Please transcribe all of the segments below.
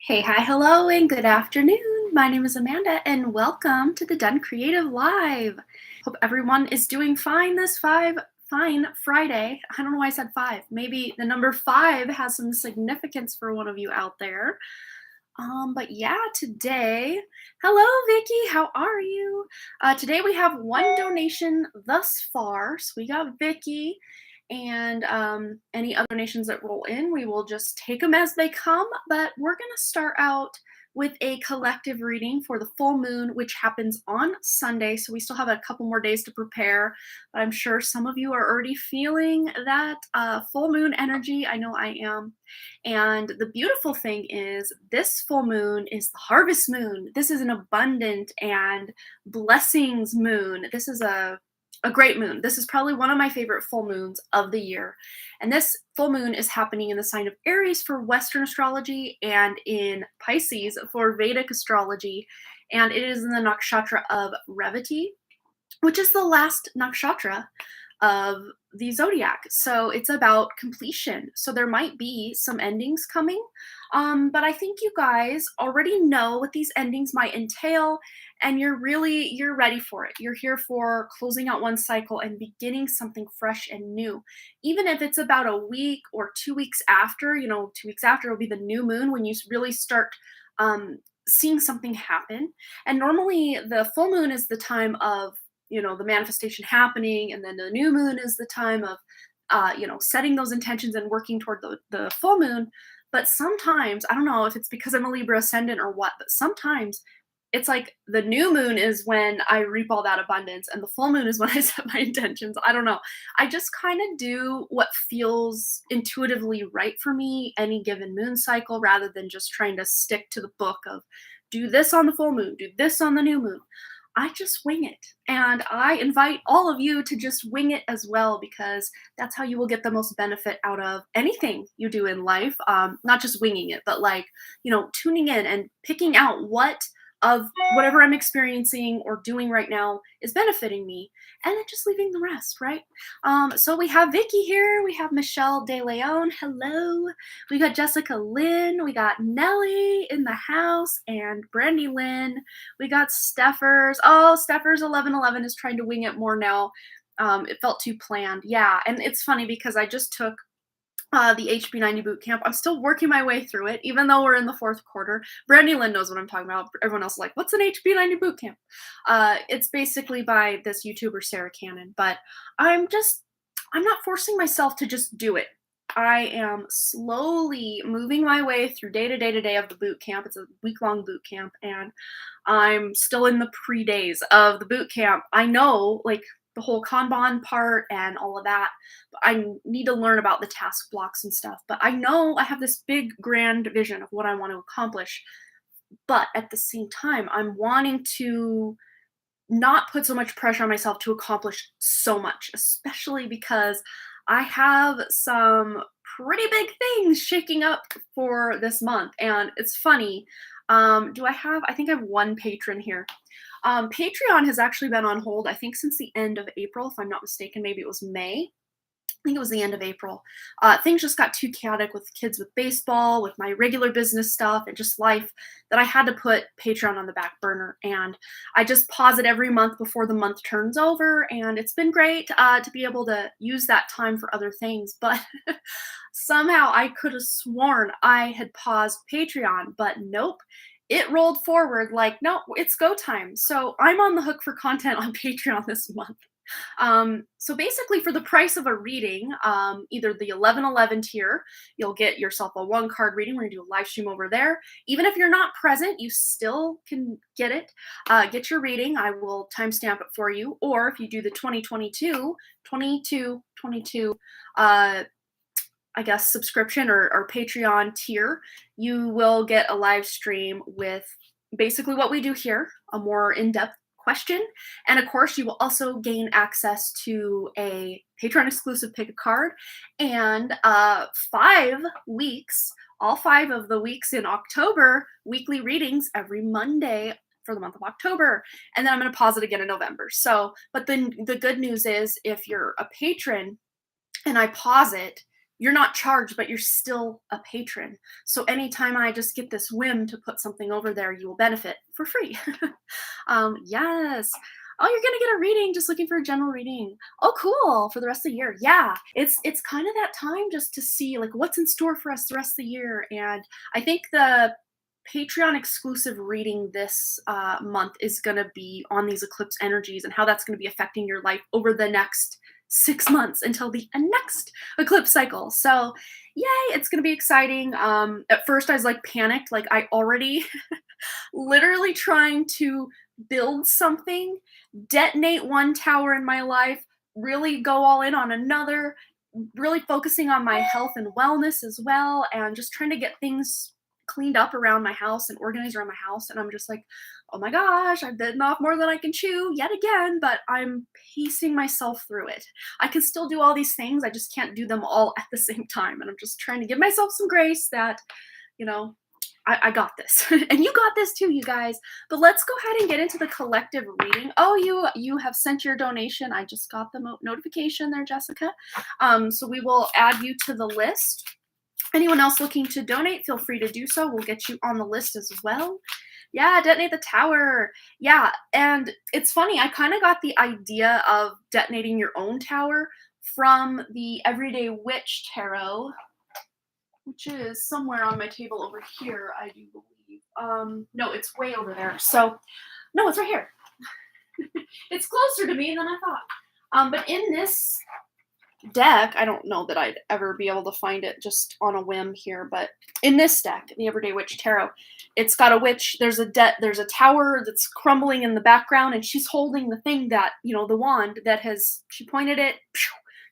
Hey, hi, hello, and good afternoon. My name is Amanda, and welcome to the Done Creative Live. Hope everyone is doing fine this fine Friday. I don't know why I said five. Maybe the number five has some significance for one of you out there. But yeah, today, hello, Vicky. How are you? Today we have one donation thus far. So we got Vicky, and any other donations that roll in, we will just take them as they come. But we're gonna start out with a collective reading for the full moon, which happens on Sunday. So we still have a couple more days to prepare. But I'm sure some of you are already feeling that full moon energy. I know I am. And the beautiful thing is, this full moon is the harvest moon. This is an abundant and blessings moon. This is a great moon. This is probably one of my favorite full moons of the year. And this full moon is happening in the sign of Aries for Western astrology and in Pisces for Vedic astrology. And it is in the nakshatra of Revati, which is the last nakshatra of the zodiac. So it's about completion. So there might be some endings coming. But I think you guys already know what these endings might entail, and you're ready for it. You're here for closing out one cycle and beginning something fresh and new. Even if it's about a week or 2 weeks after, 2 weeks after will be the new moon when you really start seeing something happen. And normally the full moon is the time of the manifestation happening, and then the new moon is the time of setting those intentions and working toward the full moon. But sometimes, I don't know if it's because I'm a Libra ascendant or what, but sometimes it's like the new moon is when I reap all that abundance, and the full moon is when I set my intentions. I don't know. I just kind of do what feels intuitively right for me any given moon cycle, rather than just trying to stick to the book of do this on the full moon, do this on the new moon. I just wing it. And I invite all of you to just wing it as well, because that's how you will get the most benefit out of anything you do in life. Not just winging it, but like, tuning in and picking out what of whatever I'm experiencing or doing right now is benefiting me, and then just leaving the rest, right? So we have Vicky here, we have Michelle De Leon, hello. We got Jessica Lynn, we got Nellie in the house, and Brandy Lynn. We got Steffers. Oh, Steffers 1111 is trying to wing it more now. It felt too planned. Yeah, and it's funny because I just took the HB90 boot camp. I'm still working my way through it, even though we're in the fourth quarter. Brandy Lynn knows what I'm talking about. Everyone else is like, what's an HB90 boot camp? It's basically by this YouTuber, Sarah Cannon. But I'm not forcing myself to just do it. I am slowly moving my way through day to day to day of the boot camp. It's a week-long boot camp, and I'm still in the pre-days of the boot camp. I know, like, the whole Kanban part and all of that. But I need to learn about the task blocks and stuff. But I know I have this big, grand vision of what I want to accomplish. But at the same time, I'm wanting to not put so much pressure on myself to accomplish so much, especially because I have some pretty big things shaking up for this month. And it's funny. I think I have one patron here. Patreon has actually been on hold, I think, since the end of April, if I'm not mistaken. Maybe it was May. I think it was the end of April. Things just got too chaotic with kids, with baseball, with my regular business stuff, and just life, that I had to put Patreon on the back burner. And I just pause it every month before the month turns over. And it's been great to be able to use that time for other things. But somehow I could have sworn I had paused Patreon, but nope. It rolled forward like, no, it's go time. So I'm on the hook for content on Patreon this month. So basically, for the price of a reading, either the 1111 tier, you'll get yourself a one card reading. We're going to do a live stream over there. Even if you're not present, you still can get it. Get your reading. I will timestamp it for you. Or if you do the 22, I guess, subscription or Patreon tier, you will get a live stream with basically what we do here, a more in-depth question. And of course, you will also gain access to a Patreon exclusive pick a card and 5 weeks, all 5 of the weeks in October, weekly readings every Monday for the month of October. And then I'm going to pause it again in November. So, but then the good news is, if you're a patron and I pause it, you're not charged, but you're still a patron. So anytime I just get this whim to put something over there, you will benefit for free. Yes. Oh, you're gonna get a reading. Just looking for a general reading. Oh, cool. For the rest of the year. Yeah, it's kind of that time just to see like what's in store for us the rest of the year. And I think the Patreon exclusive reading this month is going to be on these eclipse energies and how that's going to be affecting your life over the next 6 months until the next eclipse cycle. So, yay, it's going to be exciting. At first, I was like panicked, like I already literally trying to build something, detonate one tower in my life, really go all in on another, really focusing on my health and wellness as well, and just trying to get things cleaned up around my house and organized around my house. And I'm just like, oh my gosh, I've bitten off more than I can chew yet again, but I'm pacing myself through it. I can still do all these things, I just can't do them all at the same time. And I'm just trying to give myself some grace that, you know, I got this. And you got this too, you guys. But let's go ahead and get into the collective reading. Oh, you have sent your donation. I just got the notification there, Jessica. So we will add you to the list. Anyone else looking to donate, feel free to do so. We'll get you on the list as well. Yeah, detonate the tower. Yeah, and it's funny, I kind of got the idea of detonating your own tower from the Everyday Witch Tarot, which is somewhere on my table over here, I do believe. No, it's way over there. So, no, it's right here. It's closer to me than I thought. But in this deck, I don't know that I'd ever be able to find it just on a whim here, but in this deck, the Everyday Witch Tarot, it's got a witch, there's a tower that's crumbling in the background, and she's holding the thing that, the wand that she pointed it,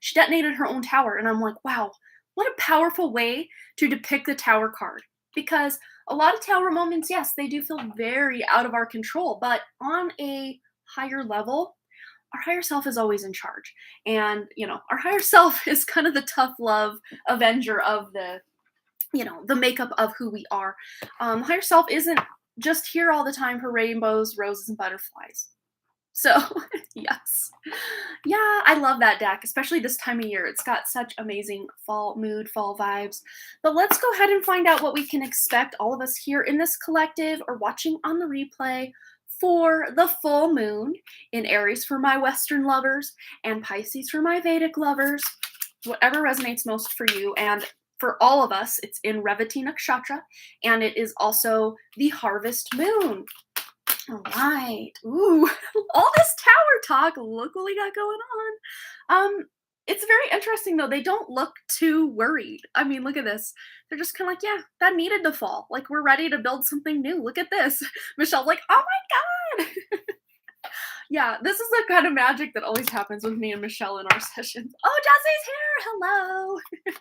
she detonated her own tower, and I'm like, wow, what a powerful way to depict the tower card. Because a lot of tower moments, yes, they do feel very out of our control, but on a higher level, our higher self is always in charge. And, our higher self is kind of the tough love avenger of the makeup of who we are. Higher self isn't just here all the time for rainbows, roses, and butterflies. So, yes. Yeah, I love that deck, especially this time of year. It's got such amazing fall mood, fall vibes. But let's go ahead and find out what we can expect, all of us here in this collective or watching on the replay, for the full moon in Aries for my Western lovers and Pisces for my Vedic lovers, whatever resonates most for you. And for all of us, it's in Revati Nakshatra, and it is also the harvest moon. All right. Ooh, all this tower talk. Look what we got going on. It's very interesting though. They don't look too worried. I mean, look at this. They're just kind of like, yeah, that needed to fall. Like, we're ready to build something new. Look at this. Michelle's like, oh my God. Yeah, this is the kind of magic that always happens with me and Michelle in our sessions. Oh, Jesse's here. Hello.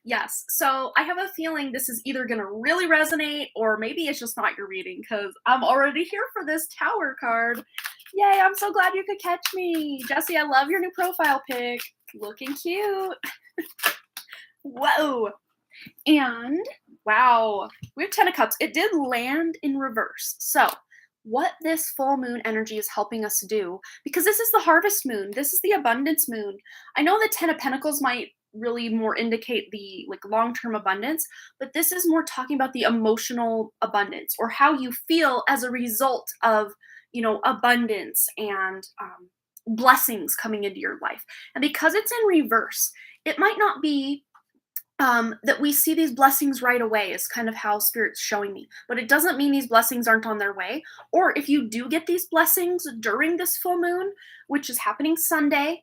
Yes, so I have a feeling this is either going to really resonate or maybe it's just not your reading because I'm already here for this tower card. Yay, I'm so glad you could catch me. Jesse, I love your new profile pic. Looking cute. Whoa. And, wow, we have 10 of Cups. It did land in reverse. So, what this full moon energy is helping us do, because this is the harvest moon, this is the abundance moon. I know the 10 of Pentacles might really more indicate the long-term abundance, but this is more talking about the emotional abundance or how you feel as a result of abundance and blessings coming into your life. And because it's in reverse, it might not be that we see these blessings right away, is kind of how Spirit's showing me. But it doesn't mean these blessings aren't on their way. Or if you do get these blessings during this full moon, which is happening Sunday,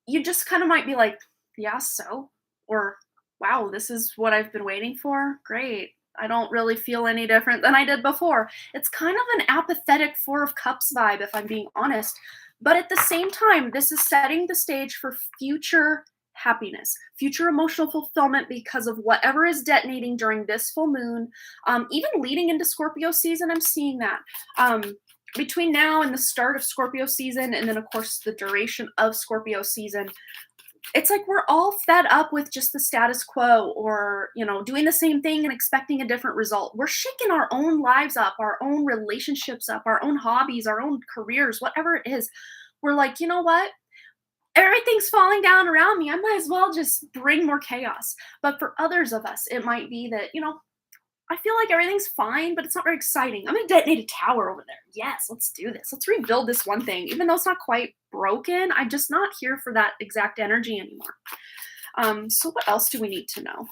you just kind of might be like, yeah, so. Or, wow, this is what I've been waiting for. Great. I don't really feel any different than I did before. It's kind of an apathetic Four of Cups vibe, if I'm being honest. But at the same time, this is setting the stage for future happiness, future emotional fulfillment because of whatever is detonating during this full moon. Even leading into Scorpio season, I'm seeing that. Between now and the start of Scorpio season, and then of course the duration of Scorpio season, it's like we're all fed up with just the status quo or, doing the same thing and expecting a different result. We're shaking our own lives up, our own relationships up, our own hobbies, our own careers, whatever it is. We're like, you know what? everything's falling down around me. I might as well just bring more chaos. But for others of us, it might be that, I feel like everything's fine, but it's not very exciting. I'm gonna detonate a tower over there. Yes, let's do this. Let's rebuild this one thing. Even though it's not quite broken, I'm just not here for that exact energy anymore. So what else do we need to know?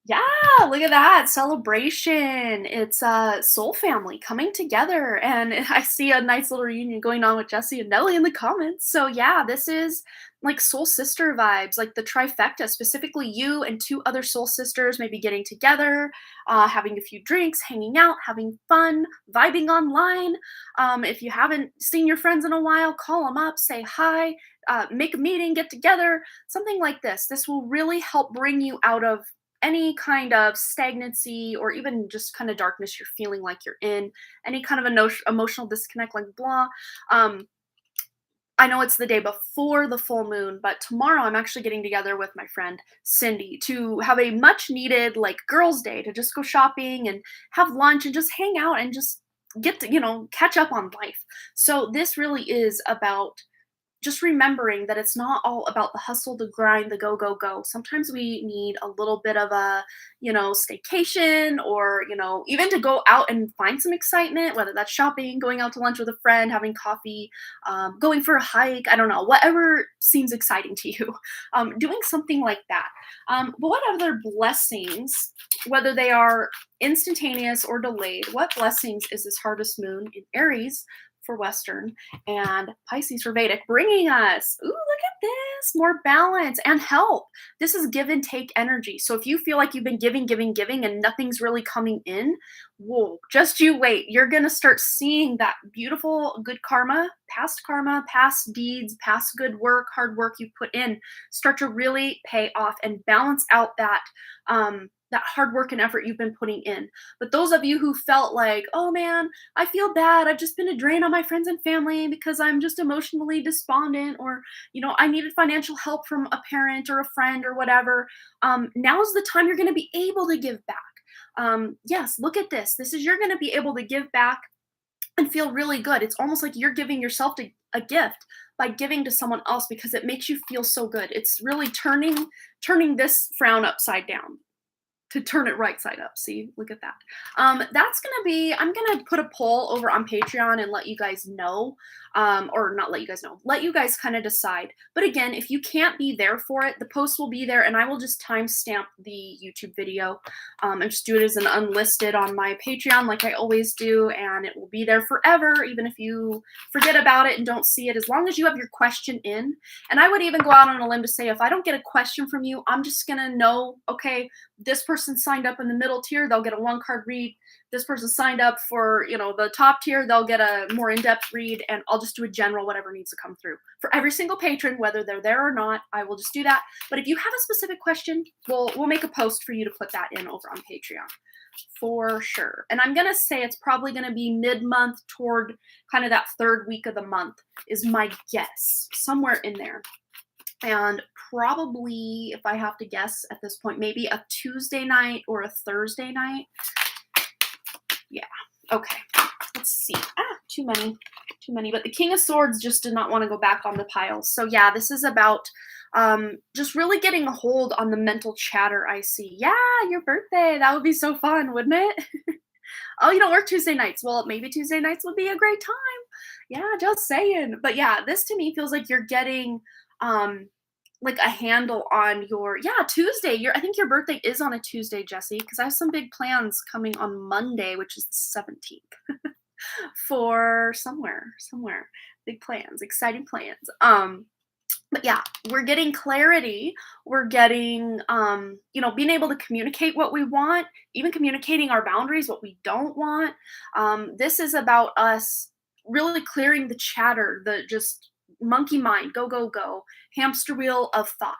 Yeah, look at that celebration. It's soul family coming together, and I see a nice little reunion going on with Jesse and Nelly in the comments. So yeah, this is like soul sister vibes, like the trifecta. Specifically, you and two other soul sisters maybe getting together, having a few drinks, hanging out, having fun, vibing online. If you haven't seen your friends in a while, call them up, say hi, make a meeting, get together, something like this. This will really help bring you out of any kind of stagnancy or even just kind of darkness you're feeling like you're in, any kind of emotional disconnect, like blah. Um, I know it's the day before the full moon, but tomorrow I'm actually getting together with my friend Cindy to have a much needed like girls' day to just go shopping and have lunch and just hang out and just get to, catch up on life. So this really is about just remembering that it's not all about the hustle, the grind, the go, go, go. Sometimes we need a little bit of a, staycation or, even to go out and find some excitement, whether that's shopping, going out to lunch with a friend, having coffee, going for a hike, I don't know, whatever seems exciting to you, doing something like that. But what other blessings, whether they are instantaneous or delayed, what blessings is this harvest moon in Aries for Western and Pisces for Vedic, bringing us, ooh, look at this, more balance and help. This is give and take energy. So if you feel like you've been giving, giving, giving, and nothing's really coming in, whoa, just you wait. You're going to start seeing that beautiful good karma, past deeds, past good work, hard work you've put in start to really pay off and balance out that hard work and effort you've been putting in. But those of you who felt like, oh man, I feel bad. I've just been a drain on my friends and family because I'm just emotionally despondent, or, I needed financial help from a parent or a friend or whatever. Now's the time you're going to be able to give back. Yes, look at this. You're going to be able to give back and feel really good. It's almost like you're giving yourself a gift by giving to someone else because it makes you feel so good. It's really turning this frown upside down to turn it right side up. See, look at that. That's gonna be, I'm gonna put a poll over on Patreon and let you guys know, or not let you guys know, let you guys kind of decide. But again, if you can't be there for it, the post will be there and I will just timestamp the YouTube video and just do it as an unlisted on my Patreon like I always do, and it will be there forever, even if you forget about it and don't see it, as long as you have your question in. And I would even go out on a limb to say, if I don't get a question from you, I'm just gonna know, okay, this person signed up in the middle tier, they'll get a one card read. This person signed up for, the top tier, they'll get a more in-depth read, and I'll just do a general whatever needs to come through. For every single patron, whether they're there or not, I will just do that. But if you have a specific question, we'll make a post for you to put that in over on Patreon. For sure. And I'm going to say it's probably going to be mid-month toward kind of that third week of the month is my guess. Somewhere in there. And probably, if I have to guess at this point, maybe a Tuesday night or a Thursday night. Yeah. Okay. Let's see. Too many. But the King of Swords just did not want to go back on the piles. So yeah, this is about just really getting a hold on the mental chatter I see. Yeah, your birthday. That would be so fun, wouldn't it? Oh, you don't work Tuesday nights. Well, maybe Tuesday nights would be a great time. Yeah, just saying. But yeah, this to me feels like you're getting like a handle on your Tuesday. I think your birthday is on a Tuesday, Jesse, because I have some big plans coming on Monday, which is the 17th. For somewhere. Big plans, exciting plans. But yeah, we're getting clarity. We're getting, being able to communicate what we want, even communicating our boundaries, what we don't want. This is about us really clearing the chatter, the just monkey mind, go, go, go, hamster wheel of thought,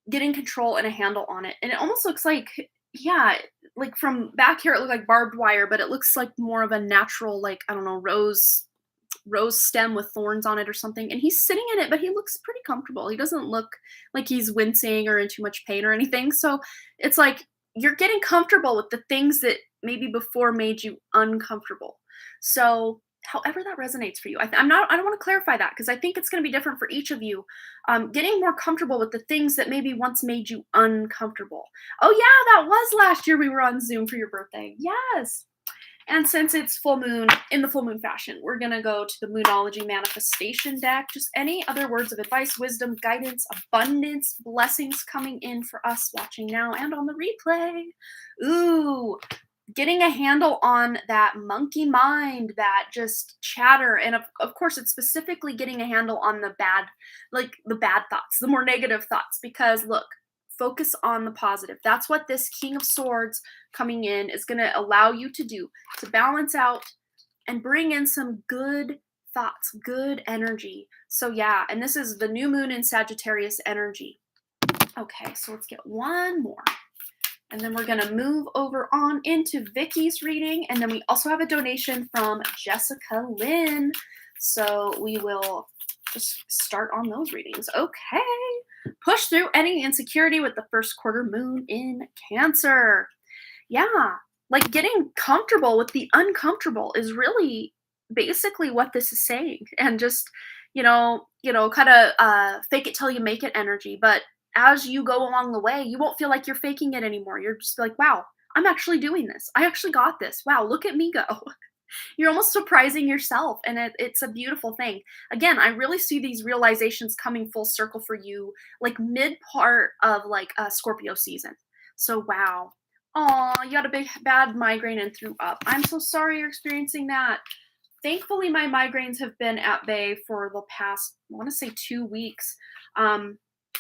getting control and a handle on it. And it almost looks like, yeah, like from back here, it looked like barbed wire, but it looks like more of a natural, like, I don't know, rose stem with thorns on it or something, and he's sitting in it, but he looks pretty comfortable. He doesn't look like he's wincing or in too much pain or anything. So it's like you're getting comfortable with the things that maybe before made you uncomfortable. So however that resonates for you. I don't want to clarify that because I think it's going to be different for each of you. Getting more comfortable with the things that maybe once made you uncomfortable. Oh yeah, that was last year we were on Zoom for your birthday. Yes. And since it's full moon, in the full moon fashion, we're going to go to the Moonology Manifestation deck. Just any other words of advice, wisdom, guidance, abundance, blessings coming in for us watching now and on the replay. Ooh, getting a handle on that monkey mind, that just chatter. And of course, it's specifically getting a handle on the bad, like the bad thoughts, the more negative thoughts. Because look, focus on the positive. That's what this King of Swords coming in is going to allow you to do, to balance out and bring in some good thoughts, good energy. So yeah, and this is the new moon in Sagittarius energy. Okay, so let's get one more. And then we're going to move over on into Vicky's reading. And then we also have a donation from Jessica Lynn. So we will just start on those readings. Okay. Push through any insecurity with the first quarter moon in Cancer. Yeah. Like getting comfortable with the uncomfortable is really basically what this is saying. And just, kind of fake it till you make it energy. But as you go along the way, you won't feel like you're faking it anymore. You're just like, wow, I'm actually doing this. I actually got this. Wow, look at me go. You're almost surprising yourself, and it's a beautiful thing. Again, I really see these realizations coming full circle for you, like mid part of like a Scorpio season. So wow. Aw, you got a big bad migraine and threw up. I'm so sorry you're experiencing that. Thankfully, my migraines have been at bay for the past, I want to say 2 weeks.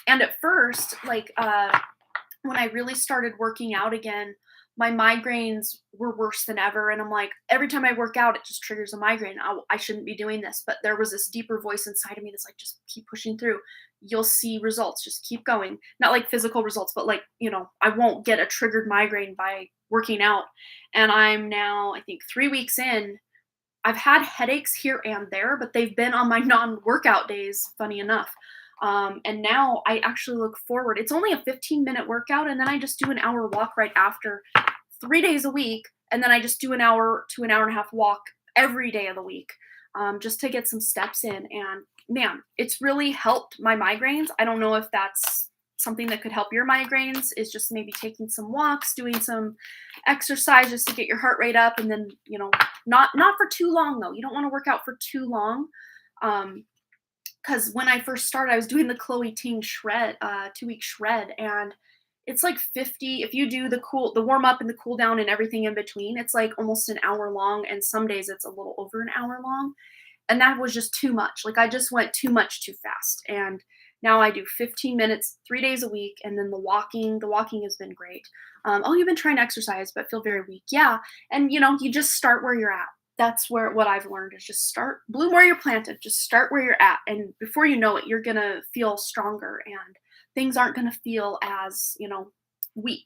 And at first, when I really started working out again, my migraines were worse than ever. And I'm like, every time I work out, it just triggers a migraine. I shouldn't be doing this. But there was this deeper voice inside of me that's like, just keep pushing through. You'll see results. Just keep going. Not like physical results, but like, I won't get a triggered migraine by working out. And I'm now, I think, 3 weeks in. I've had headaches here and there, but they've been on my non-workout days, funny enough. And now I actually look forward. It's only a 15-minute workout, and then I just do an hour walk right after, 3 days a week. And then I just do an hour to an hour and a half walk every day of the week, just to get some steps in. And man, it's really helped my migraines. I don't know if that's something that could help your migraines, is just maybe taking some walks, doing some exercise just to get your heart rate up. And then, not for too long though. You don't want to work out for too long. Because when I first started, I was doing the Chloe Ting shred, 2-week shred, and it's like 50. If you do the warm up and the cool down and everything in between, it's like almost an hour long, and some days it's a little over an hour long, and that was just too much. Like I just went too much too fast, and now I do 15 minutes, 3 days a week, and then the walking. The walking has been great. You've been trying to exercise, but feel very weak. Yeah, and you just start where you're at. That's what I've learned is just start, bloom where you're planted, just start where you're at. And before you know it, you're going to feel stronger and things aren't going to feel as, weak,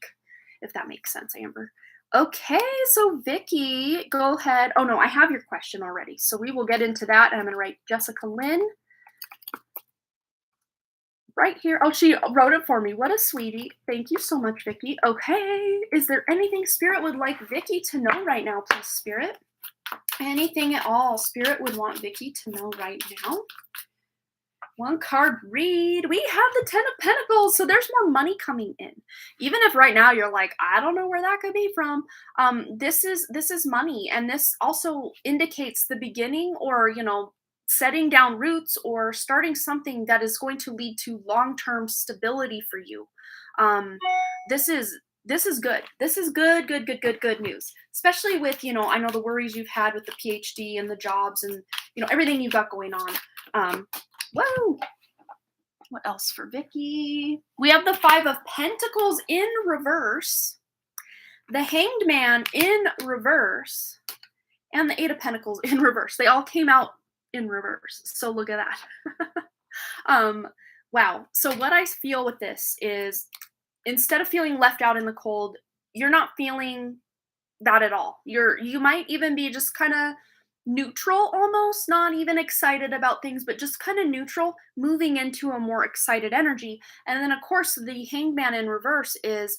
if that makes sense, Amber. Okay, so Vicky, go ahead. Oh no, I have your question already. So we will get into that. And I'm going to write Jessica Lynn right here. Oh, she wrote it for me. What a sweetie. Thank you so much, Vicky. Okay, is there anything Spirit would like Vicky to know right now, please, Spirit? Anything at all Spirit would want Vicky to know right now? One card read. We have the 10 of Pentacles, so there's more money coming in. Even if right now you're like, I don't know where that could be from. This is money, and this also indicates the beginning, or setting down roots or starting something that is going to lead to long-term stability for you. This is good. This is good news. Especially with, I know the worries you've had with the PhD and the jobs and, everything you've got going on. Whoa. What else for Vicky? We have the 5 of Pentacles in reverse, the Hanged Man in reverse, and the 8 of Pentacles in reverse. They all came out in reverse. So look at that. Wow. So what I feel with this is, instead of feeling left out in the cold, you're not feeling that at all. You might even be just kind of neutral, almost not even excited about things, but just kind of neutral, moving into a more excited energy. And then of course the Hanged Man in reverse is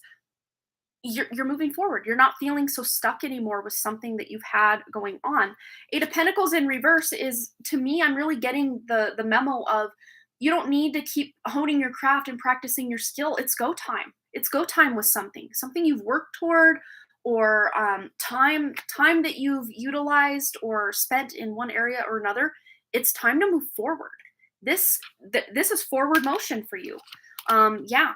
you're moving forward. You're not feeling so stuck anymore with something that you've had going on. Eight of Pentacles in reverse is, to me, I'm really getting the memo of, you don't need to keep honing your craft and practicing your skill. It's go time. It's go time with something you've worked toward, or time that you've utilized or spent in one area or another. It's time to move forward. This is forward motion for you. Yeah,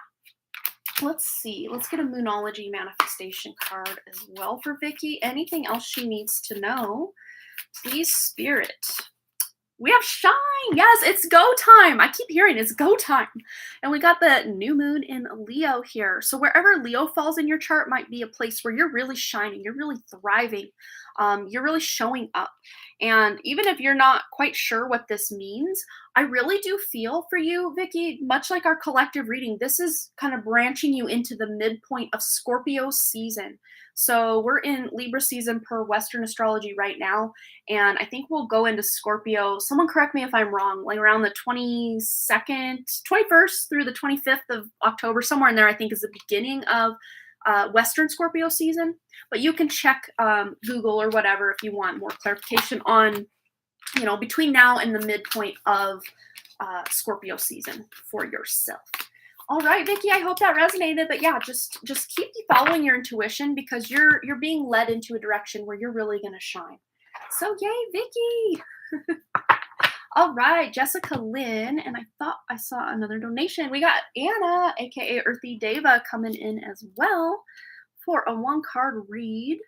let's see. Let's get a Moonology manifestation card as well for Vicky. Anything else she needs to know? Please, Spirit. We have shine. Yes, it's go time. I keep hearing it's go time. And we got the new moon in Leo here. So wherever Leo falls in your chart might be a place where you're really shining, you're really thriving, you're really showing up. And even if you're not quite sure what this means, I really do feel for you, Vicky, much like our collective reading, this is kind of branching you into the midpoint of Scorpio season. So we're in Libra season per Western astrology right now, and I think we'll go into Scorpio. Someone correct me if I'm wrong, like around the 22nd, 21st through the 25th of October, somewhere in there, I think is the beginning of Western Scorpio season. But you can check Google or whatever if you want more clarification on, between now and the midpoint of Scorpio season for yourself. All right, Vicky, I hope that resonated. But yeah, just keep following your intuition, because you're being led into a direction where you're really going to shine. So yay, Vicky. All right, Jessica Lynn, and I thought I saw another donation. We got Anna, aka Earthy Deva, coming in as well for a 1-card read.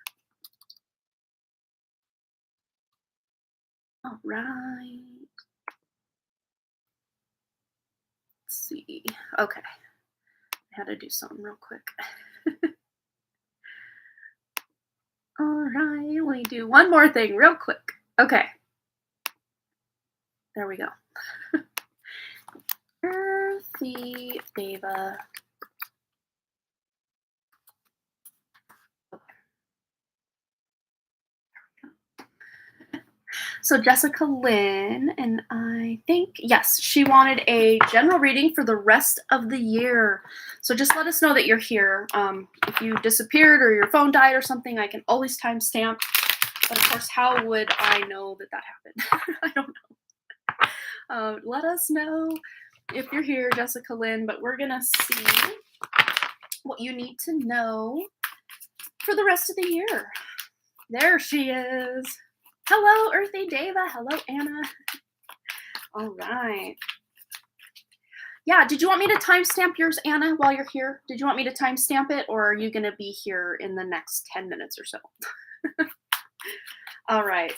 All right. Let's see. Okay. I had to do something real quick. All right, let me do one more thing real quick. Okay. There we go. Earthy Deva. So Jessica Lynn, and I think, yes, she wanted a general reading for the rest of the year. So just let us know that you're here. If you disappeared or your phone died or something, I can always timestamp. But of course, how would I know that happened? I don't know. Let us know if you're here, Jessica Lynn, but we're going to see what you need to know for the rest of the year. There she is. Hello, Earthy Deva. Hello, Anna. All right. Yeah, did you want me to timestamp yours, Anna, while you're here? Did you want me to timestamp it, or are you going to be here in the next 10 minutes or so? All right.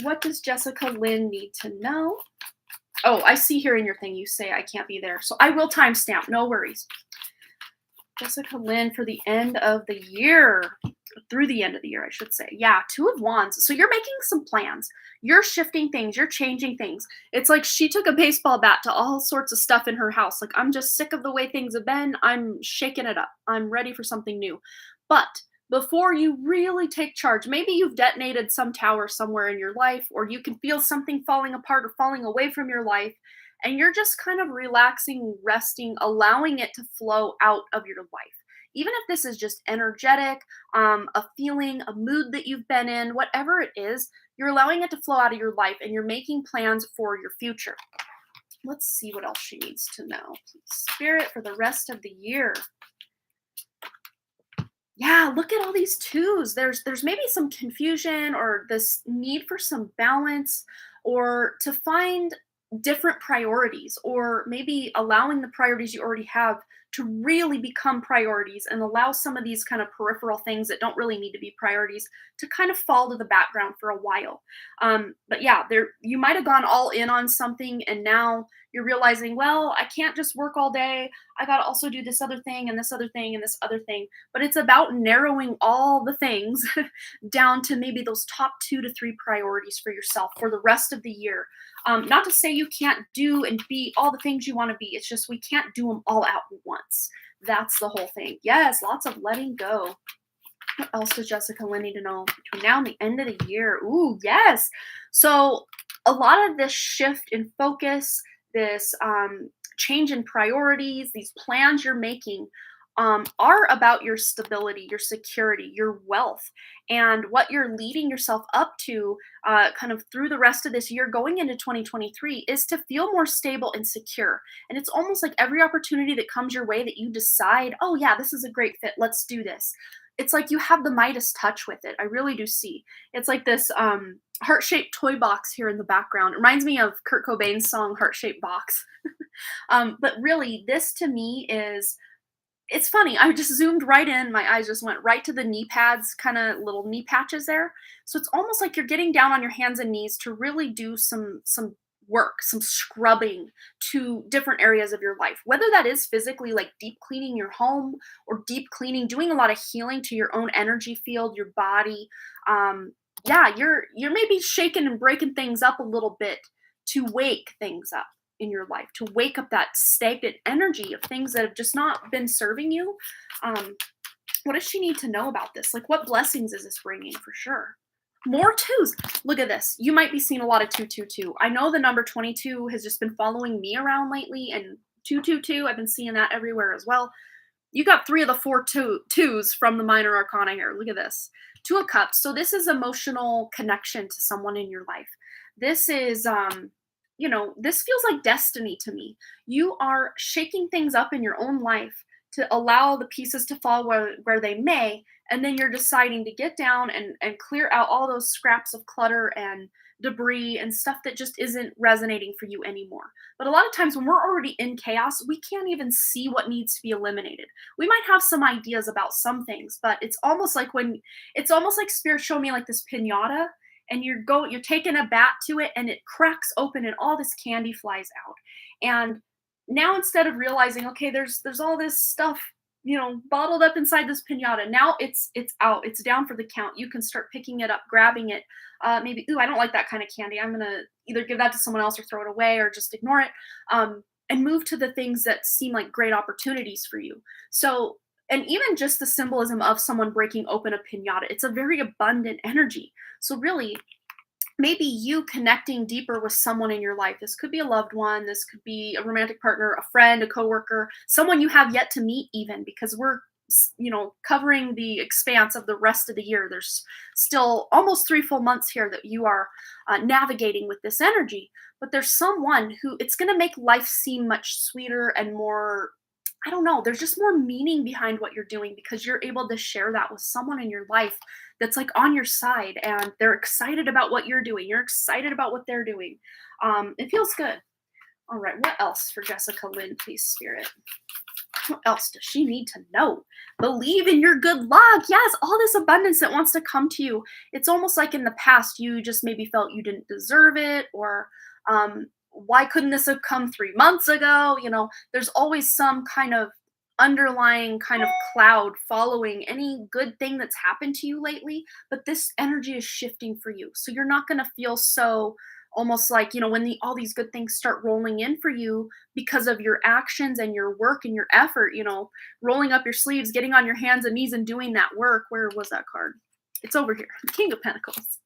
What does Jessica Lynn need to know? Oh, I see here in your thing you say I can't be there. So I will timestamp. No worries. Jessica Lynn for the end of the year. Through the end of the year, I should say. Yeah, 2 of Wands. So you're making some plans. You're shifting things. You're changing things. It's like she took a baseball bat to all sorts of stuff in her house. Like, I'm just sick of the way things have been. I'm shaking it up. I'm ready for something new. But before you really take charge, maybe you've detonated some tower somewhere in your life, or you can feel something falling apart or falling away from your life, and you're just kind of relaxing, resting, allowing it to flow out of your life. Even if this is just energetic, a feeling, a mood that you've been in, whatever it is, you're allowing it to flow out of your life, and you're making plans for your future. Let's see what else she needs to know. Spirit for the rest of the year. Yeah, look at all these 2s. There's maybe some confusion or this need for some balance, or to find different priorities, or maybe allowing the priorities you already have to really become priorities, and allow some of these kind of peripheral things that don't really need to be priorities to kind of fall to the background for a while. But yeah, you might have gone all in on something, and now you're realizing, well, I can't just work all day. I got to also do this other thing and this other thing and this other thing. But it's about narrowing all the things down to maybe those top 2 to 3 priorities for yourself for the rest of the year. Not to say you can't do and be all the things you want to be. It's just we can't do them all out at once. That's the whole thing. Yes, lots of letting go. What else does Jessica Lynn need to know between now and the end of the year? Ooh, yes. So a lot of this shift in focus, this change in priorities, these plans you're making are about your stability, your security, your wealth, and what you're leading yourself up to kind of through the rest of this year going into 2023 is to feel more stable and secure. And it's almost like every opportunity that comes your way that you decide, oh, yeah, this is a great fit, let's do this. It's like you have the Midas touch with it. I really do see. It's like this heart shaped toy box here in the background. It reminds me of Kurt Cobain's song Heart Shaped Box. But really, this to me is it's funny, I just zoomed right in, my eyes just went right to the knee pads, kinda little knee patches there. So it's almost like you're getting down on your hands and knees to really do some work, some scrubbing to different areas of your life. Whether that is physically, like deep cleaning your home or deep cleaning, doing a lot of healing to your own energy field, your body. Yeah, you're maybe shaking and breaking things up a little bit to wake things up in your life, to wake up that stagnant energy of things that have just not been serving you. Um, what does she need to know about this? Like, what blessings is this bringing for sure? More twos. Look at this. You might be seeing a lot of 222. I know the number 22 has just been following me around lately, and 222, I've been seeing that everywhere as well. You got three of the twos from the minor arcana here. Look at this. Two of Cups. So this is emotional connection to someone in your life. This is this feels like destiny to me. You are shaking things up in your own life to allow the pieces to fall where they may, and then you're deciding to get down and clear out all those scraps of clutter and debris and stuff that just isn't resonating for you anymore. But a lot of times when we're already in chaos, we can't even see what needs to be eliminated. We might have some ideas about some things, but it's almost like spirit showed me like this piñata, and you're taking a bat to it and it cracks open and all this candy flies out. And now instead of realizing, okay, there's all this stuff, bottled up inside this piñata. Now it's out. It's down for the count. You can start picking it up, grabbing it. Maybe, ooh, I don't like that kind of candy. I'm gonna either give that to someone else or throw it away or just ignore it. And move to the things that seem like great opportunities for you. So, and even just the symbolism of someone breaking open a piñata, it's a very abundant energy. So really, maybe you connecting deeper with someone in your life. This could be a loved one, this could be a romantic partner, a friend, a coworker, someone you have yet to meet even, because we're covering the expanse of the rest of the year. There's still almost 3 full months here that you are navigating with this energy, but there's someone who it's going to make life seem much sweeter and more, I don't know, there's just more meaning behind what you're doing because you're able to share that with someone in your life that's like on your side and they're excited about what you're doing. You're excited about what they're doing. It feels good. All right, what else for Jessica Lynn, please, Spirit? What else does she need to know? Believe in your good luck. Yes, all this abundance that wants to come to you. It's almost like in the past you just maybe felt you didn't deserve it, or why couldn't this have come 3 months ago? There's always some kind of underlying kind of cloud following any good thing that's happened to you lately, but this energy is shifting for you. So you're not going to feel so almost like, when all these good things start rolling in for you because of your actions and your work and your effort, rolling up your sleeves, getting on your hands and knees and doing that work. Where was that card? It's over here. King of Pentacles.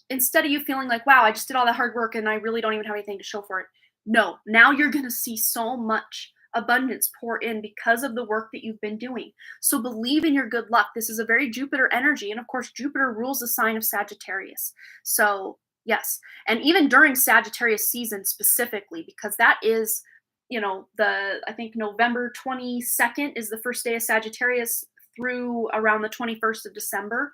Instead of you feeling like, wow, I just did all that hard work and I really don't even have anything to show for it. No, now you're going to see so much abundance pour in because of the work that you've been doing. So believe in your good luck. This is a very Jupiter energy. And of course, Jupiter rules the sign of Sagittarius. So yes. And even during Sagittarius season specifically, because that is, I think November 22nd is the first day of Sagittarius through around the 21st of December.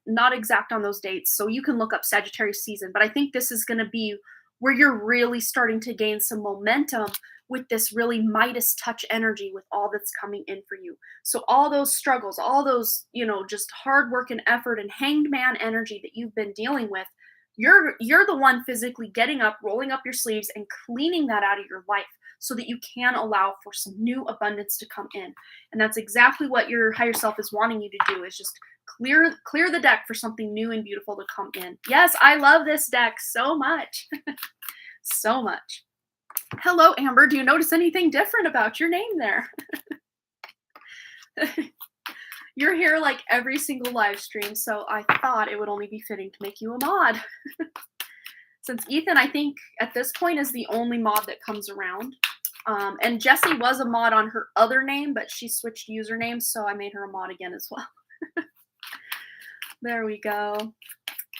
Not exact on those dates. So you can look up Sagittarius season, but I think this is going to be where you're really starting to gain some momentum with this really Midas touch energy with all that's coming in for you. So all those struggles, all those, just hard work and effort and hanged man energy that you've been dealing with, you're the one physically getting up, rolling up your sleeves and cleaning that out of your life so that you can allow for some new abundance to come in. And that's exactly what your higher self is wanting you to do, is just clear the deck for something new and beautiful to come in. Yes, I love this deck so much. So much. Hello, Amber. Do you notice anything different about your name there? You're here like every single live stream, so I thought it would only be fitting to make you a mod. Since Ethan, I think, at this point is the only mod that comes around. And Jessie was a mod on her other name, but she switched usernames, so I made her a mod again as well. There we go.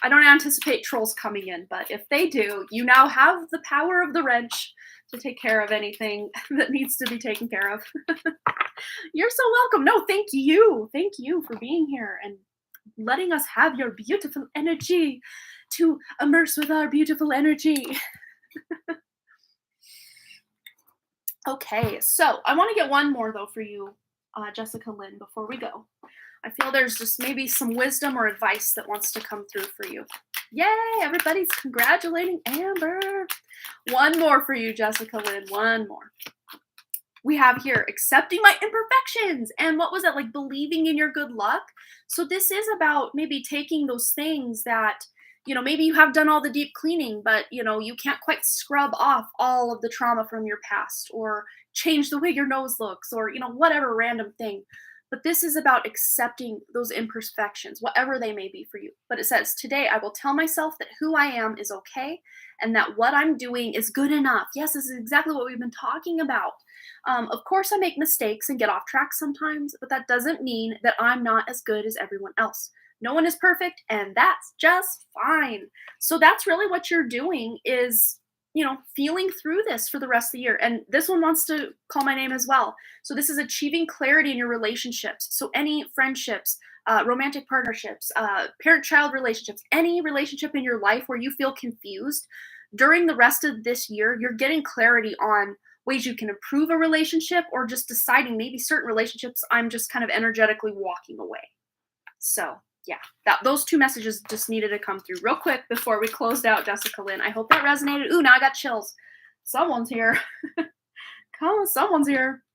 I don't anticipate trolls coming in, but if they do, you now have the power of the wrench to take care of anything that needs to be taken care of. You're so welcome. No, thank you. Thank you for being here and letting us have your beautiful energy to immerse with our beautiful energy. Okay, so I want to get one more though for you, Jessica Lynn, before we go. I feel there's just maybe some wisdom or advice that wants to come through for you. Yay! Everybody's congratulating Amber. One more for you, Jessica Lynn. One more. We have here accepting my imperfections. And what was that, like believing in your good luck? So this is about maybe taking those things that, maybe you have done all the deep cleaning, but, you can't quite scrub off all of the trauma from your past or change the way your nose looks or, whatever random thing. But this is about accepting those imperfections, whatever they may be for you. But it says, today I will tell myself that who I am is okay and that what I'm doing is good enough. Yes, this is exactly what we've been talking about. Of course, I make mistakes and get off track sometimes, but that doesn't mean that I'm not as good as everyone else. No one is perfect, and that's just fine. So that's really what you're doing is, feeling through this for the rest of the year. And this one wants to call my name as well. So this is achieving clarity in your relationships. So any friendships, romantic partnerships, parent-child relationships, any relationship in your life where you feel confused, during the rest of this year, you're getting clarity on ways you can improve a relationship or just deciding maybe certain relationships I'm just kind of energetically walking away. So yeah, those two messages just needed to come through real quick before we closed out, Jessica Lynn. I hope that resonated. Ooh, now I got chills. Someone's here. Come on, someone's here.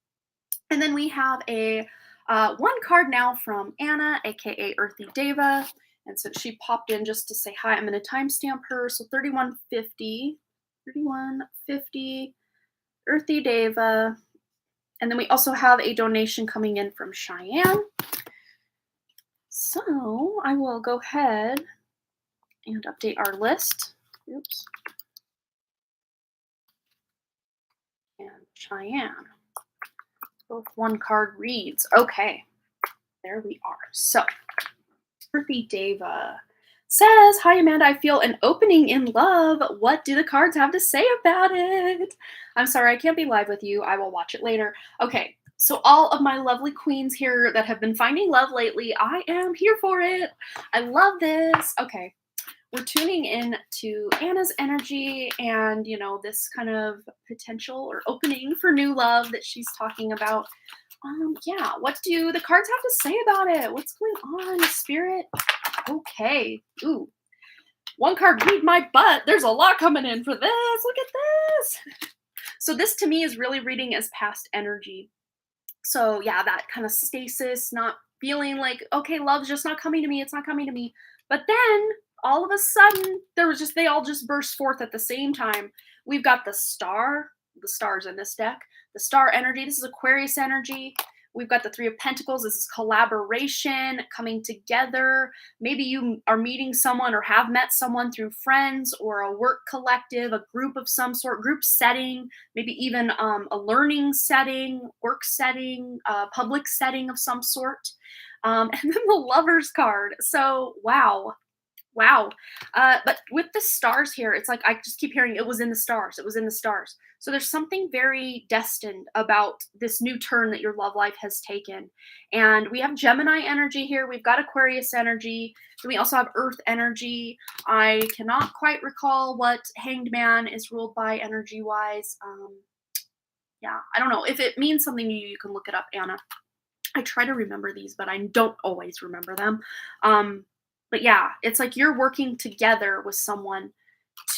And then we have a one card now from Anna, aka Earthy Deva. And so she popped in just to say hi. I'm going to timestamp her. So 3150, Earthy Deva. And then we also have a donation coming in from Cheyenne. So I will go ahead and update our list. Oops. And Cheyenne. Both one card reads. Okay. There we are. So Earthy Deva says, hi, Amanda. I feel an opening in love. What do the cards have to say about it? I'm sorry, I can't be live with you. I will watch it later. Okay. So all of my lovely queens here that have been finding love lately, I am here for it. I love this. Okay. We're tuning in to Anna's energy and, this kind of potential or opening for new love that she's talking about. Yeah, what do the cards have to say about it? What's going on, Spirit? Okay. Ooh. One card, read my butt. There's a lot coming in for this. Look at this. So this to me is really reading as past energy. So yeah, that kind of stasis, not feeling like, okay, love's just not coming to me. It's not coming to me. But then all of a sudden, they all just burst forth at the same time. We've got the stars in this deck, the star energy. This is Aquarius energy. We've got the Three of Pentacles. This is collaboration, coming together. Maybe you are meeting someone or have met someone through friends or a work collective, a group of some sort, group setting, maybe even a learning setting, work setting, public setting of some sort. And then the Lovers card. So, wow. But with the stars here, it's like I just keep hearing it was in the stars. It was in the stars. So there's something very destined about this new turn that your love life has taken. And we have Gemini energy here. We've got Aquarius energy. Then we also have Earth energy. I cannot quite recall what Hanged Man is ruled by energy-wise. Yeah, I don't know. If it means something to you, you can look it up, Anna. I try to remember these, but I don't always remember them. But yeah, it's like you're working together with someone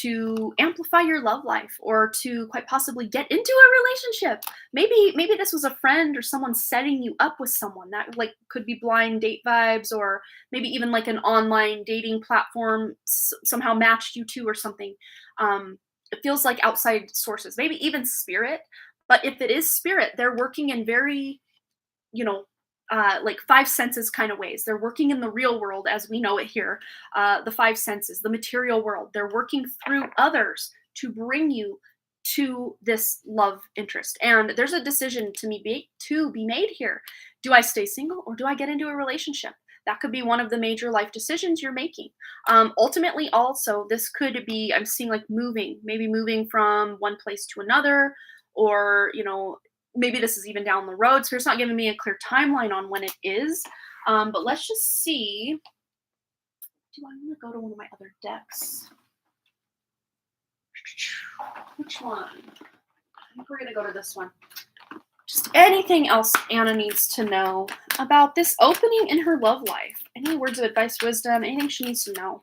to amplify your love life or to quite possibly get into a relationship. Maybe this was a friend or someone setting you up with someone that like could be blind date vibes, or maybe even like an online dating platform somehow matched you to or something. It feels like outside sources, maybe even spirit. But if it is spirit, they're working in very, like five senses kind of ways. They're working in the real world as we know it here, the five senses, the material world. They're working through others to bring you to this love interest. And there's a decision to be made here. Do I stay single or do I get into a relationship? That could be one of the major life decisions you're making. Ultimately, also, this could be, I'm seeing like moving, maybe moving from one place to another, or, maybe this is even down the road. So it's not giving me a clear timeline on when it is. But let's just see. Do I want to go to one of my other decks? Which one? I think we're going to go to this one. Just anything else Anna needs to know about this opening in her love life. Any words of advice, wisdom, anything she needs to know.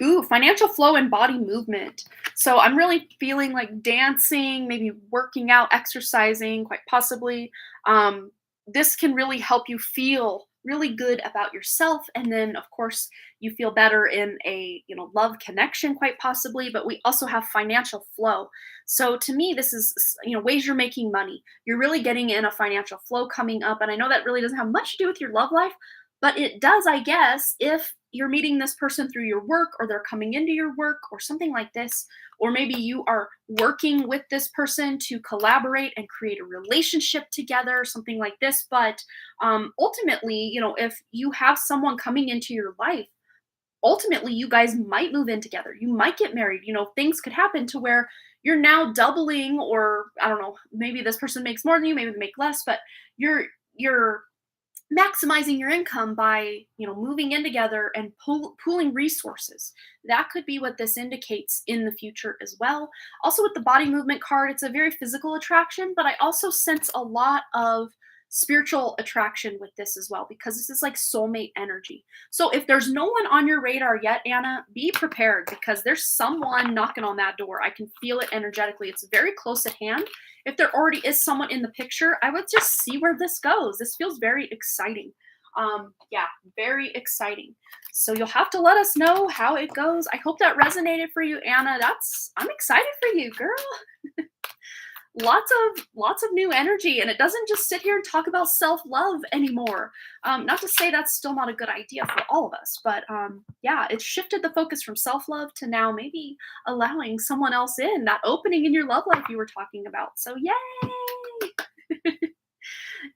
Ooh, financial flow and body movement. So I'm really feeling like dancing, maybe working out, exercising, quite possibly. This can really help you feel really good about yourself. And then, of course, you feel better in a love connection, quite possibly. But we also have financial flow. So to me, this is ways you're making money. You're really getting in a financial flow coming up. And I know that really doesn't have much to do with your love life, but it does, I guess, if you're meeting this person through your work, or they're coming into your work, or something like this. Or maybe you are working with this person to collaborate and create a relationship together, something like this. But ultimately, if you have someone coming into your life, ultimately you guys might move in together. You might get married. Things could happen to where you're now doubling, or I don't know, maybe this person makes more than you, maybe they make less, but you're maximizing your income by moving in together and pooling resources. That could be what this indicates in the future as well. Also, with the body movement card, it's a very physical attraction, but I also sense a lot of spiritual attraction with this as well, because this is like soulmate energy. So if there's no one on your radar yet, Anna, be prepared, because there's someone knocking on that door. I can feel it energetically. It's very close at hand. If there already is someone in the picture, I would just see where this goes. This feels very exciting. Yeah, very exciting. So you'll have to let us know how it goes. I hope that resonated for you, Anna. I'm excited for you, girl. Lots of new energy, and it doesn't just sit here and talk about self-love anymore. Not to say that's still not a good idea for all of us, but yeah, it's shifted the focus from self-love to now maybe allowing someone else in, that opening in your love life you were talking about. So yay.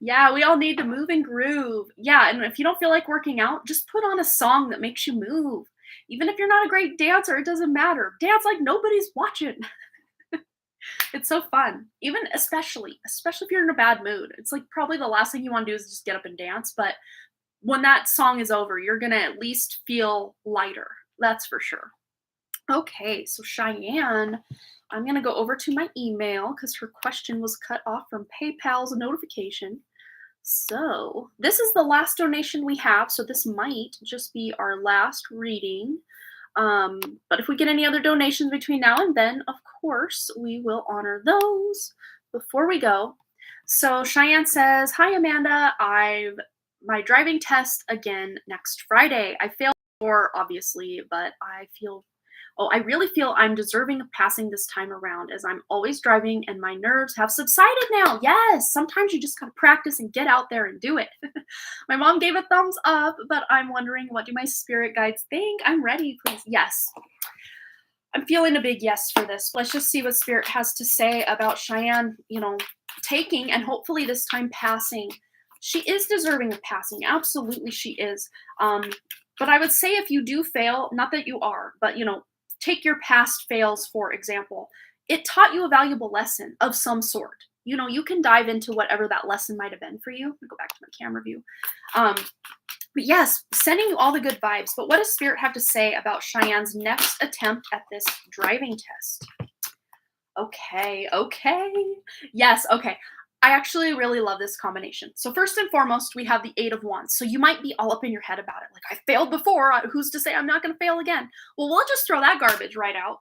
Yeah, we all need to move and groove. Yeah, and if you don't feel like working out, just put on a song that makes you move. Even if you're not a great dancer, it doesn't matter. Dance like nobody's watching. It's so fun. Even especially if you're in a bad mood. It's like probably the last thing you want to do is just get up and dance, but when that song is over, you're going to at least feel lighter. That's for sure. Okay, so Cheyenne, I'm going to go over to my email because her question was cut off from PayPal's notification. So this is the last donation we have, so this might just be our last reading. But if we get any other donations between now and then, of course, we will honor those before we go. So Cheyenne says, "Hi Amanda, I've my driving test again next Friday. I failed before, obviously, but I really feel I'm deserving of passing this time around, as I'm always driving and my nerves have subsided now." Yes, sometimes you just gotta practice and get out there and do it. My mom gave a thumbs up, but I'm wondering, what do my spirit guides think? I'm ready, please. Yes. I'm feeling a big yes for this. Let's just see what spirit has to say about Cheyenne, taking and hopefully this time passing. She is deserving of passing. Absolutely, she is. But I would say if you do fail, not that you are, but take your past fails, for example. It taught you a valuable lesson of some sort. You can dive into whatever that lesson might have been for you. Let me go back to my camera view. But yes, sending you all the good vibes. But what does Spirit have to say about Cheyenne's next attempt at this driving test? Okay. Yes, okay. I actually really love this combination. So first and foremost, we have the 8 of Wands. So you might be all up in your head about it. Like, I failed before. Who's to say I'm not going to fail again? Well, we'll just throw that garbage right out.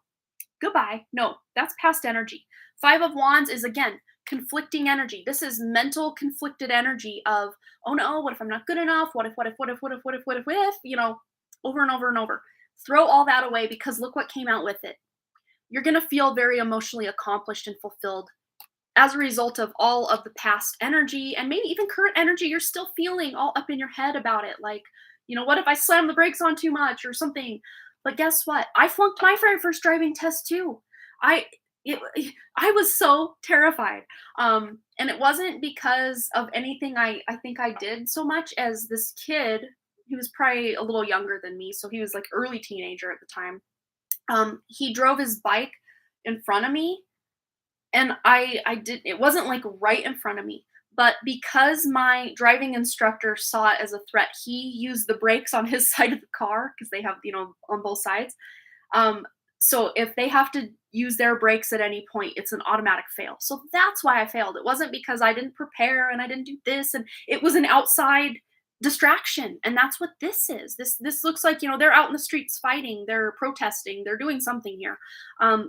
Goodbye. No, that's past energy. 5 of Wands is, again, conflicting energy. This is mental conflicted energy of, oh no, what if I'm not good enough? What if, over and over and over. Throw all that away, because look what came out with it. You're going to feel very emotionally accomplished and fulfilled as a result of all of the past energy, and maybe even current energy you're still feeling all up in your head about it. Like, what if I slam the brakes on too much or something? But guess what? I flunked my very first driving test too. I it, I was so terrified. And it wasn't because of anything I think I did so much as this kid. He was probably a little younger than me, so he was like early teenager at the time. He drove his bike in front of me, and I did it wasn't like right in front of me, but because my driving instructor saw it as a threat, he used the brakes on his side of the car because they have, on both sides. Um, so if they have to use their brakes at any point, it's an automatic fail. So that's why I failed. It wasn't because I didn't prepare and I didn't do this, and it was an outside distraction. And that's what this is. This looks like, they're out in the streets fighting, they're protesting, they're doing something here.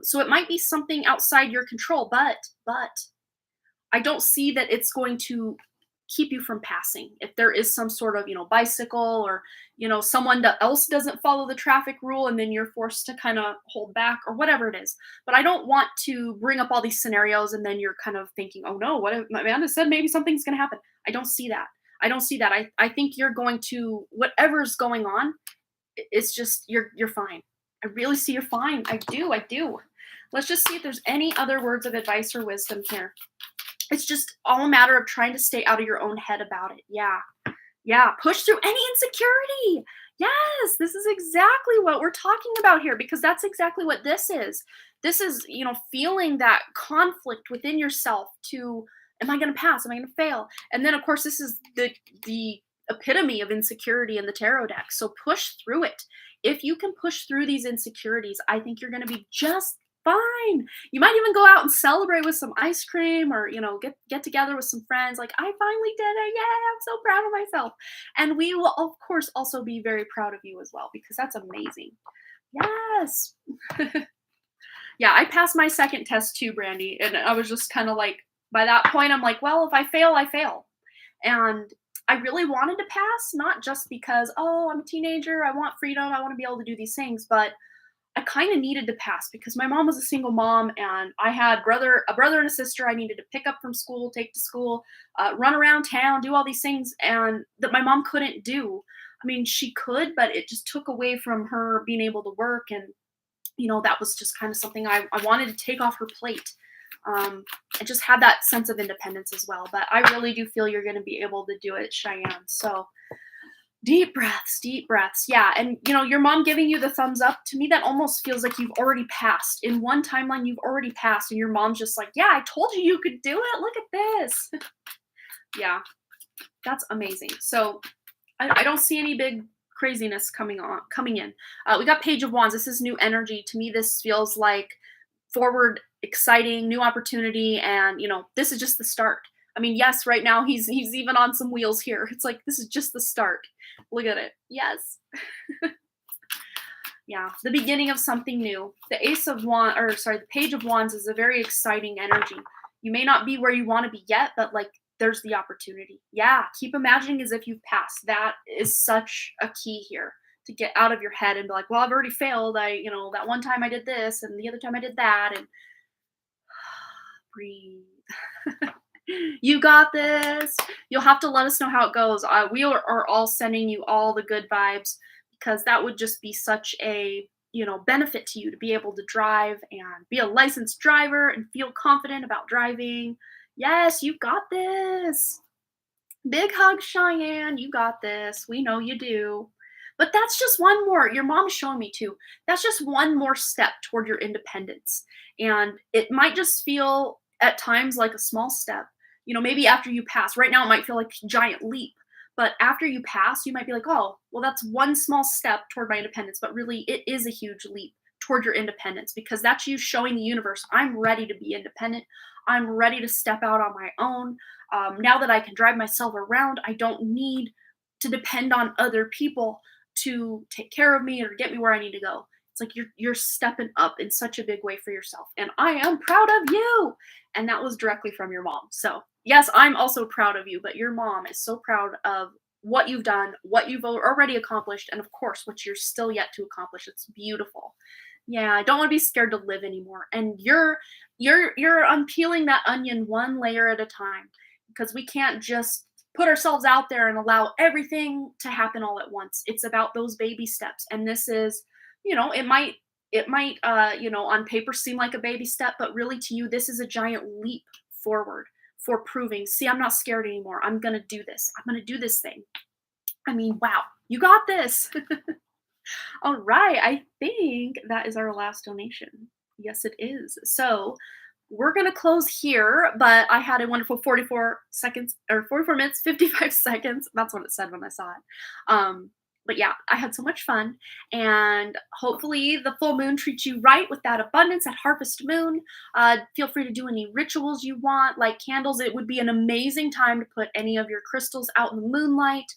So it might be something outside your control, but I don't see that it's going to keep you from passing. If there is some sort of, bicycle, or, someone else doesn't follow the traffic rule and then you're forced to kind of hold back or whatever it is. But I don't want to bring up all these scenarios and then you're kind of thinking, oh no, what if Amanda said maybe something's going to happen? I don't see that. I don't see that. I think you're going to, whatever's going on, it's just, you're fine. I really see you're fine. I do. I do. Let's just see if there's any other words of advice or wisdom here. It's just all a matter of trying to stay out of your own head about it. Yeah. Yeah. Push through any insecurity. Yes. This is exactly what we're talking about here, because that's exactly what this is. This is, feeling that conflict within yourself to, am I going to pass? Am I going to fail? And then, of course, this is the epitome of insecurity in the tarot deck. So push through it. If you can push through these insecurities, I think you're going to be just fine. You might even go out and celebrate with some ice cream, or get together with some friends, like, I finally did it. Yeah, I'm so proud of myself. And we will of course also be very proud of you as well, because that's amazing. Yes. Yeah, I passed my second test too, Brandy, and I was just kind of like, by that point I'm like, well, if I fail, I fail. And I really wanted to pass, not just because, oh, I'm a teenager, I want freedom, I want to be able to do these things, but I kind of needed to pass because my mom was a single mom, and I had a brother and a sister I needed to pick up from school, take to school, run around town, do all these things, and that my mom couldn't do. I mean, she could, but it just took away from her being able to work, and that was just kind of something I wanted to take off her plate. I just had that sense of independence as well, but I really do feel you're going to be able to do it, Cheyenne. So deep breaths, deep breaths. Yeah. And, your mom giving you the thumbs up, to me, that almost feels like you've already passed. In one timeline, you've already passed, and your mom's just like, yeah, I told you you could do it. Look at this. Yeah. That's amazing. So I don't see any big craziness coming in. We got Page of Wands. This is new energy. To me, this feels like forward, exciting, new opportunity. And, this is just the start. I mean, yes, right now he's even on some wheels here. It's like, this is just the start. Look at it. Yes. Yeah, the beginning of something new. The Page of Wands is a very exciting energy. You may not be where you want to be yet, but like, there's the opportunity. Yeah, keep imagining as if you've passed. That is such a key here, to get out of your head and be like, well, I've already failed. That one time I did this and the other time I did that, and breathe. You got this. You'll have to let us know how it goes. We are all sending you all the good vibes, because that would just be such a benefit to you to be able to drive and be a licensed driver and feel confident about driving. Yes, you got this. Big hug, Cheyenne. You got this. We know you do. But that's just one more. Your mom's showing me too. That's just one more step toward your independence. And it might just feel at times like a small step. Maybe after you pass. Right now, it might feel like a giant leap. But after you pass, you might be like, oh, well, that's one small step toward my independence. But really, it is a huge leap toward your independence, because that's you showing the universe, I'm ready to be independent. I'm ready to step out on my own. Now that I can drive myself around, I don't need to depend on other people to take care of me or get me where I need to go. It's like you're stepping up in such a big way for yourself. And I am proud of you. And that was directly from your mom. So yes, I'm also proud of you, but your mom is so proud of what you've done, what you've already accomplished, and of course, what you're still yet to accomplish. It's beautiful. Yeah, I don't want to be scared to live anymore. And you're unpeeling that onion one layer at a time, because we can't just put ourselves out there and allow everything to happen all at once. It's about those baby steps. And this is, it might it might, on paper seem like a baby step, but really to you, this is a giant leap forward for proving, see, I'm not scared anymore. I'm going to do this. I'm going to do this thing. I mean, wow, you got this. All right. I think that is our last donation. Yes, it is. So we're going to close here, but I had a wonderful 44 seconds or 44 minutes, 55 seconds. That's what it said when I saw it. But yeah, I had so much fun. And hopefully, the full moon treats you right with that abundance at Harvest Moon. Feel free to do any rituals you want, like candles. It would be an amazing time to put any of your crystals out in the moonlight,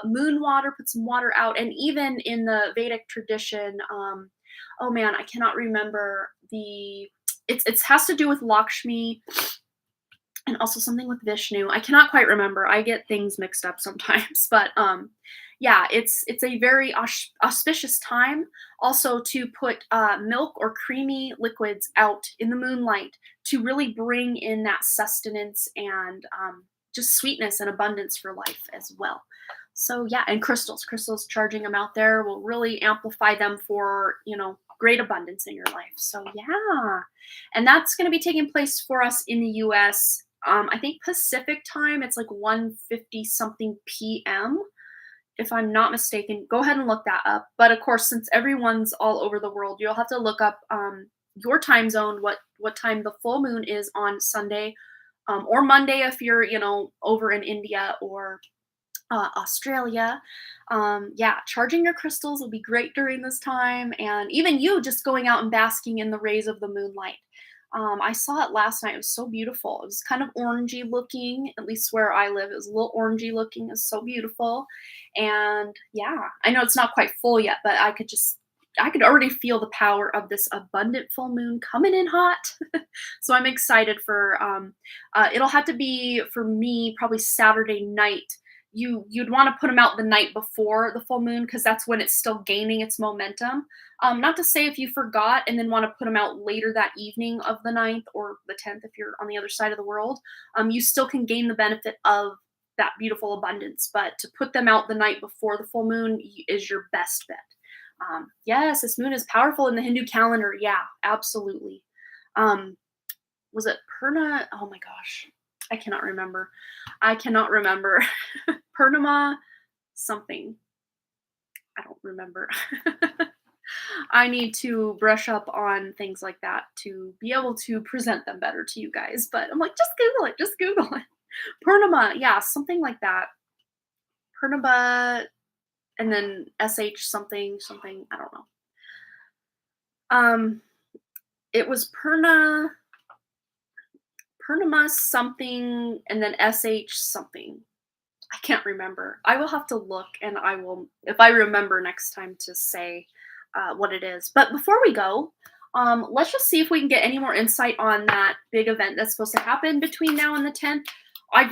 moon water, put some water out. And even in the Vedic tradition, oh man, I cannot remember it has to do with Lakshmi and also something with Vishnu. I cannot quite remember. I get things mixed up sometimes, but yeah, it's a very auspicious time also to put milk or creamy liquids out in the moonlight to really bring in that sustenance and just sweetness and abundance for life as well. So yeah, and crystals charging them out there will really amplify them for, great abundance in your life. So yeah, and that's going to be taking place for us in the US. I think Pacific time, it's like 1:50 something p.m. if I'm not mistaken. Go ahead and look that up. But of course, since everyone's all over the world, you'll have to look up your time zone, what time the full moon is on Sunday, or Monday if you're, over in India or Australia. Yeah, charging your crystals will be great during this time, and even you just going out and basking in the rays of the moonlight. I saw it last night. It was so beautiful. It was kind of orangey looking, at least where I live. It was a little orangey looking. It was so beautiful. And yeah, I know it's not quite full yet, but I could already feel the power of this abundant full moon coming in hot. So I'm excited for, it'll have to be for me probably Saturday night. You'd want to put them out the night before the full moon because that's when it's still gaining its momentum. Not to say if you forgot and then want to put them out later that evening of the 9th or the 10th if you're on the other side of the world, you still can gain the benefit of that beautiful abundance. But to put them out the night before the full moon is your best bet. Yes, this moon is powerful in the Hindu calendar. Yeah, absolutely. Was it Purna? Oh my gosh, I cannot remember. I cannot remember. Purnima something. I don't remember. I need to brush up on things like that to be able to present them better to you guys. But I'm like, just Google it. Just Google it. Purnima. Yeah, something like that. Purnima and then sh something. I don't know. It was Purnima something and then sh something. I can't remember. I will have to look, and I will, if I remember next time, to say what it is. But before we go, let's just see if we can get any more insight on that big event that's supposed to happen between now and the 10th.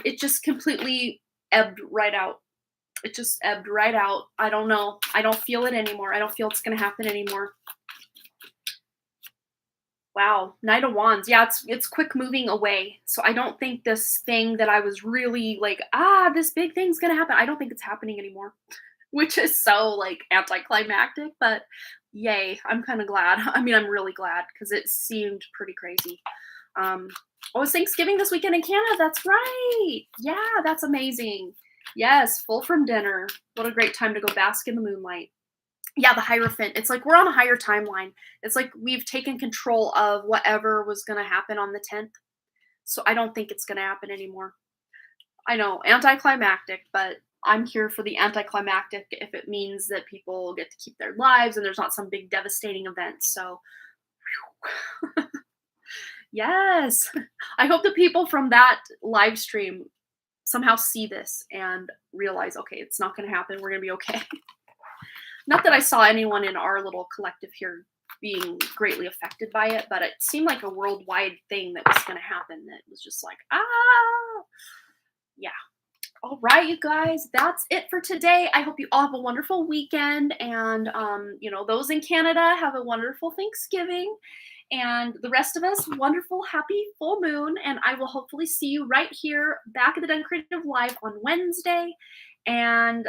It just completely ebbed right out. It just ebbed right out. I don't know. I don't feel it anymore. I don't feel it's going to happen anymore. Wow, Knight of Wands. Yeah, it's quick moving away. So I don't think this thing that I was really like, this big thing's gonna happen. I don't think it's happening anymore, which is so like anticlimactic. But yay, I'm kind of glad. I mean, I'm really glad because it seemed pretty crazy. Oh, it's Thanksgiving this weekend in Canada. That's right. Yeah, that's amazing. Yes, full from dinner. What a great time to go bask in the moonlight. Yeah, the Hierophant. It's like we're on a higher timeline. It's like we've taken control of whatever was going to happen on the 10th. So I don't think it's going to happen anymore. I know, anticlimactic, but I'm here for the anticlimactic if it means that people get to keep their lives and there's not some big devastating event. So, yes. I hope the people from that live stream somehow see this and realize, okay, it's not going to happen. We're going to be okay. Not that I saw anyone in our little collective here being greatly affected by it, but it seemed like a worldwide thing that was going to happen. That was just like, yeah. All right, you guys, that's it for today. I hope you all have a wonderful weekend, and those in Canada have a wonderful Thanksgiving, and the rest of us, wonderful, happy full moon. And I will hopefully see you right here back at the Done Creative Live on Wednesday, and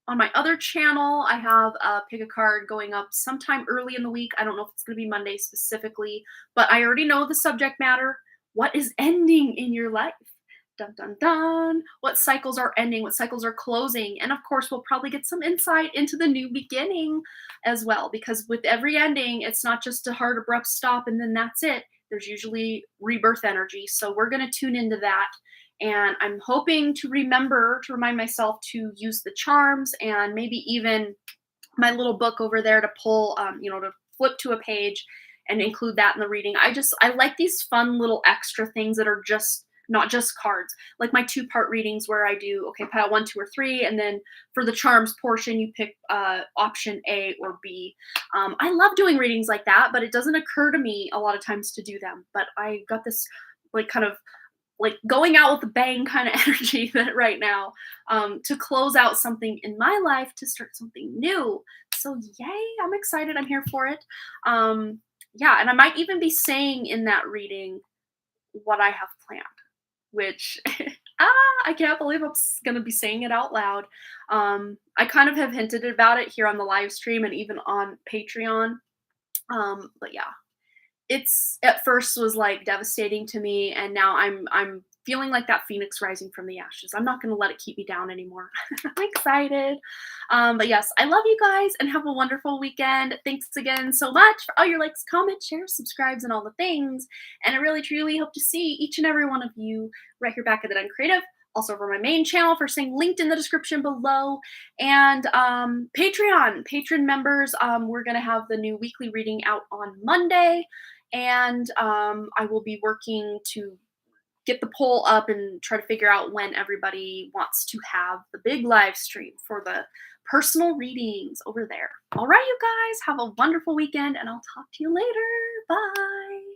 On my other channel, I have a pick a card going up sometime early in the week. I don't know if it's going to be Monday specifically, but I already know the subject matter. What is ending in your life? Dun dun dun. What cycles are ending? What cycles are closing? And of course, we'll probably get some insight into the new beginning as well, because with every ending, it's not just a hard, abrupt stop and then that's it. There's usually rebirth energy. So we're going to tune into that, and I'm hoping to remember to remind myself to use the charms and maybe even my little book over there to pull, to flip to a page and include that in the reading. I like these fun little extra things that are just not just cards, like my two-part readings where I do, okay, pile one, two, or three, and then for the charms portion, you pick option A or B. I love doing readings like that, but it doesn't occur to me a lot of times to do them. But I got this like kind of like going out with a bang kind of energy that right now, to close out something in my life to start something new. So yay, I'm excited. I'm here for it. Yeah, and I might even be saying in that reading what I have planned, which I can't believe I'm going to be saying it out loud. I kind of have hinted about it here on the live stream and even on Patreon. But yeah, it's at first was like devastating to me, and now I'm feeling like that phoenix rising from the ashes. I'm not going to let it keep me down anymore. I'm excited. But yes, I love you guys and have a wonderful weekend. Thanks again so much for all your likes, comments, shares, subscribes, and all the things. And I really truly hope to see each and every one of you right here back at the Done Creative. Also over my main channel, for saying linked in the description below, and patron members. We're gonna have the new weekly reading out on Monday, and I will be working to get the poll up and try to figure out when everybody wants to have the big live stream for the personal readings over there. All right, you guys, have a wonderful weekend, and I'll talk to you later. Bye.